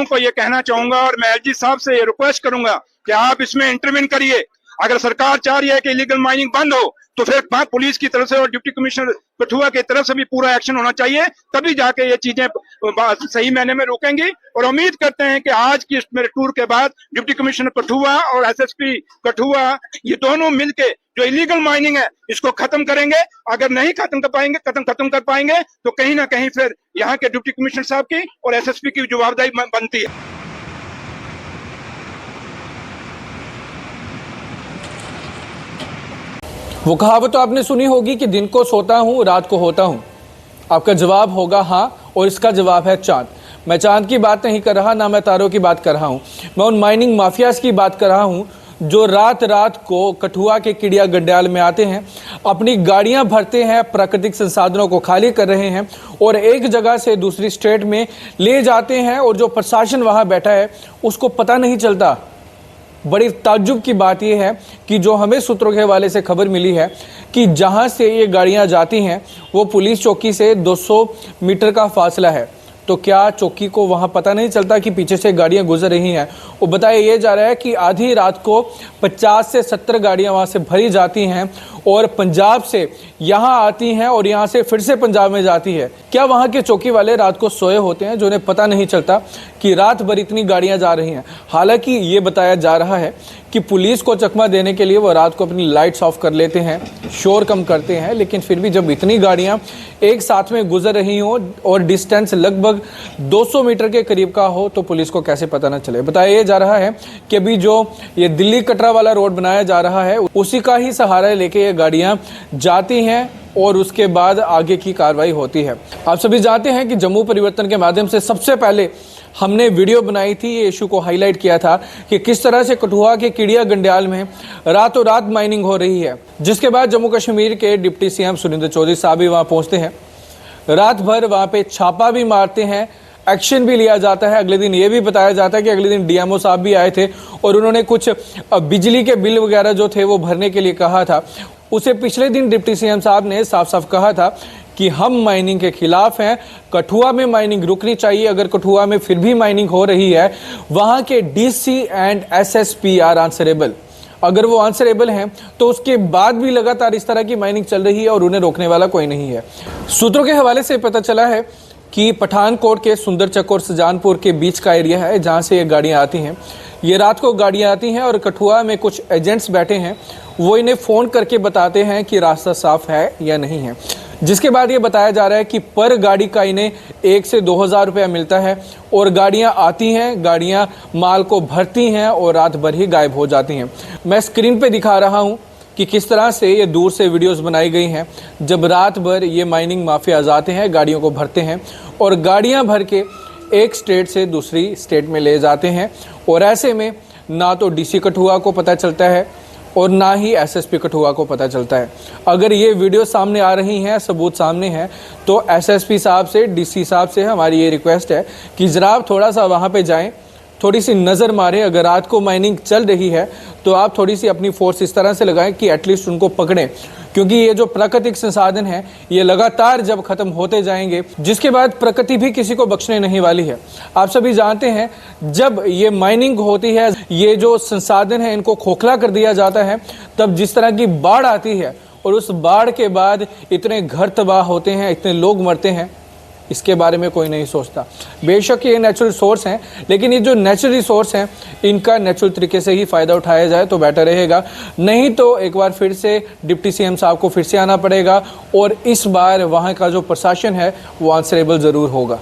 को ये कहना चाहूंगा और मैं एलजी साहब से ये रिक्वेस्ट करूंगा कि आप इसमें इंटरवीन करिए। अगर सरकार चाह रही है कि इलीगल माइनिंग बंद हो तो फिर पुलिस की तरफ से और डिप्टी कमिश्नर कठुआ की तरफ से भी पूरा एक्शन होना चाहिए, तभी जाके ये चीजें सही मायने में रुकेंगी। और उम्मीद करते हैं कि आज की मेरे टूर के बाद डिप्टी कमिश्नर कठुआ और एसएसपी कठुआ ये दोनों मिलके जो इलीगल माइनिंग है इसको खत्म करेंगे। अगर नहीं खत्म कर पाएंगे तो कहीं ना कहीं फिर यहाँ के डिप्टी कमिश्नर साहब की और एसएसपी की जवाबदारी बनती है। वो कहावत तो आपने सुनी होगी कि दिन को सोता हूँ रात को होता हूँ। आपका जवाब होगा हाँ, और इसका जवाब है चांद। मैं चांद की बात नहीं कर रहा, ना मैं तारों की बात कर रहा हूँ। मैं उन माइनिंग माफियाज की बात कर रहा हूँ जो रात रात को कठुआ के किडिया गंड्याल में आते हैं, अपनी गाड़ियां भरते हैं, प्राकृतिक संसाधनों को खाली कर रहे हैं और एक जगह से दूसरी स्टेट में ले जाते हैं। और जो प्रशासन वहां बैठा है उसको पता नहीं चलता। बड़ी ताज्जुब की बात यह है कि जो हमें सूत्रों के हवाले से खबर मिली है कि जहां से ये गाड़ियां जाती हैं वो पुलिस चौकी से 200 मीटर का फासला है। तो क्या चौकी को वहां पता नहीं चलता कि पीछे से गाड़ियां गुजर रही हैं? वो बताया ये जा रहा है कि आधी रात को 50 से 70 गाड़ियां वहां से भरी जाती हैं और पंजाब से यहां आती हैं और यहां से फिर से पंजाब में जाती है। क्या वहां के चौकी वाले रात को सोए होते हैं जो उन्हें पता नहीं चलता कि रात भर इतनी गाड़ियां जा रही हैं? हालांकि ये बताया जा रहा है कि पुलिस को चकमा देने के लिए वो रात को अपनी लाइट्स ऑफ कर लेते हैं, शोर कम करते हैं, लेकिन फिर भी जब इतनी गाड़ियां एक साथ में गुजर रही हो और डिस्टेंस लगभग 200 मीटर के करीब का हो तो पुलिस को कैसे पता न चले। बताया ये जा रहा है कि अभी जो ये दिल्ली कटरा वाला रोड बनाया जा रहा है उसी का ही सहारा लेके ये गाड़ियां जाती हैं और उसके बाद आगे की कार्रवाई होती है। आप सभी जानते हैं कि जम्मू परिवर्तन के माध्यम से सबसे पहले हमने वीडियो बनाई थी, ये इशू को हाईलाइट किया था कि किस तरह से कठुआ के किडिया गंड्याल में रातों रात माइनिंग हो रही है। जिसके बाद जम्मू कश्मीर के डिप्टी सीएम सुरेंद्र चौधरी साहब भी वहां पहुंचते हैं, रात भर वहां पे छापा भी मारते हैं, एक्शन भी लिया जाता है। अगले दिन ये भी बताया जाता है कि अगले दिन डीएमओ साहब भी आए थे और उन्होंने कुछ बिजली के बिल वगैरह जो थे वो भरने के लिए कहा था। उसे पिछले दिन डिप्टी सीएम साहब ने साफ साफ कहा था कि हम माइनिंग के खिलाफ हैं, कठुआ में माइनिंग रुकनी चाहिए। अगर कठुआ में फिर भी माइनिंग हो रही है, वहां के DC and SSP are answerable. अगर वो आंसरेबल हैं तो उसके बाद भी लगातार इस तरह की माइनिंग चल रही है और उन्हें रोकने वाला कोई नहीं है। सूत्रों के हवाले से पता चला है कि पठानकोट के सुंदरचक और सुजानपुर के बीच का एरिया है जहां से ये गाड़ियां आती हैं। ये रात को गाड़ियां आती हैं और कठुआ में कुछ एजेंट्स बैठे हैं, वो इन्हें फ़ोन करके बताते हैं कि रास्ता साफ है या नहीं है। जिसके बाद ये बताया जा रहा है कि पर गाड़ी का इन्हें 1 से 2,000 रुपया मिलता है और गाड़ियां आती हैं, गाड़ियां माल को भरती हैं और रात भर ही गायब हो जाती हैं। मैं स्क्रीन पे दिखा रहा हूं कि किस तरह से ये दूर से वीडियोस बनाई गई हैं जब रात भर ये माइनिंग माफियाज आते हैं, गाड़ियों को भरते हैं और गाड़ियां भर के एक स्टेट से दूसरी स्टेट में ले जाते हैं। और ऐसे में ना तो डीसी कठुआ को पता चलता है और ना ही एसएसपी कठुआ को पता चलता है। अगर ये वीडियो सामने आ रही हैं, सबूत सामने हैं, तो एसएसपी साहब से, डीसी साहब से हमारी ये रिक्वेस्ट है कि ज़रा आप थोड़ा सा वहाँ पे जाएं, थोड़ी सी नज़र मारें। अगर रात को माइनिंग चल रही है तो आप थोड़ी सी अपनी फोर्स इस तरह से लगाएं कि एटलीस्ट उनको पकड़ें, क्योंकि ये जो प्राकृतिक संसाधन है ये लगातार जब खत्म होते जाएंगे, जिसके बाद प्रकृति भी किसी को बख्शने नहीं वाली है। आप सभी जानते हैं जब ये माइनिंग होती है, ये जो संसाधन है इनको खोखला कर दिया जाता है, तब जिस तरह की बाढ़ आती है और उस बाढ़ के बाद इतने घर तबाह होते हैं, इतने लोग मरते हैं, इसके बारे में कोई नहीं सोचता। बेशक ये नेचुरल रिसोर्स हैं, लेकिन ये जो नेचुरल रिसोर्स हैं इनका नेचुरल तरीके से ही फ़ायदा उठाया जाए तो बेटर रहेगा। नहीं तो एक बार फिर से डिप्टी सीएम साहब को फिर से आना पड़ेगा और इस बार वहाँ का जो प्रशासन है वो आंसरेबल ज़रूर होगा।